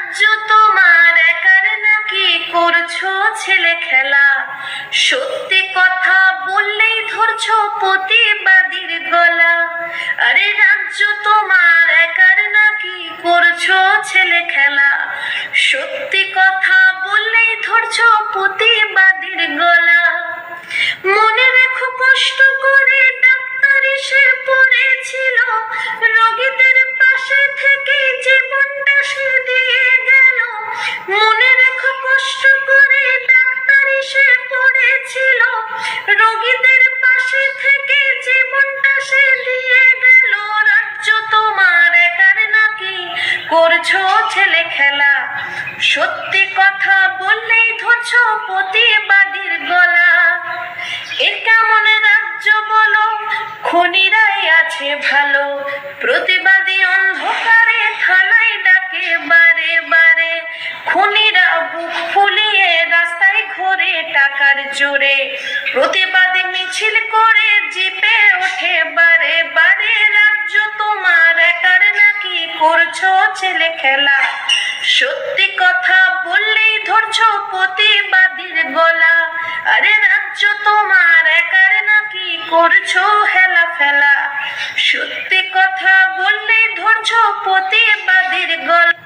রাজ্য তোমার একার নাকি করছো ছেলে খেলা? সত্যি কথা বললেই ধরছো প্রতিবাদীর গলা। আরে রাজ্য তোমার একার নাকি করছো ছেলে খেলা? সত্যি কথা বললেই ধরছো প্রতিবাদীর গলা। মনে রেখো কষ্ট করে ডাক্তার এসে পড়েছিল, রোগীদের পাশে থেকে জীবনটা সে দিয়ে গেল। মনে রেখো কষ্ট করে ডাক্তার এসে পড়েছিল, রোগীদের পাশে থেকে জীবনটা সে দিয়ে গেল। রাজ্য তোমার একার নাকি করছো ছেলে খেলা? সত্যি কথা বললেই ধরছো প্রতিবাদীর গলা। এ কেমন রাজ্য বলো, খুনিরাই আছে ভালো, প্রতিবাদী অন্ধকারে থানায় ডাকে বারে বারে। খুনিরা বুক ফুলিয়ে রাস্তায় ঘোরে টাকার জোরে, প্রতিবাদী মিছিল করে জিপে ওঠে বারে বারে। রাজ্য তোমার একার নাকি করছো ছেলে খেলা? সত্যি কথা বললেই ধরছো প্রতিবাদীর গলা। আরে রাজ্য তোমার একার নাকি করছো হেলা ফেলা? সত্যি কথা বললেই ধরছো প্রতিবাদীর গলা।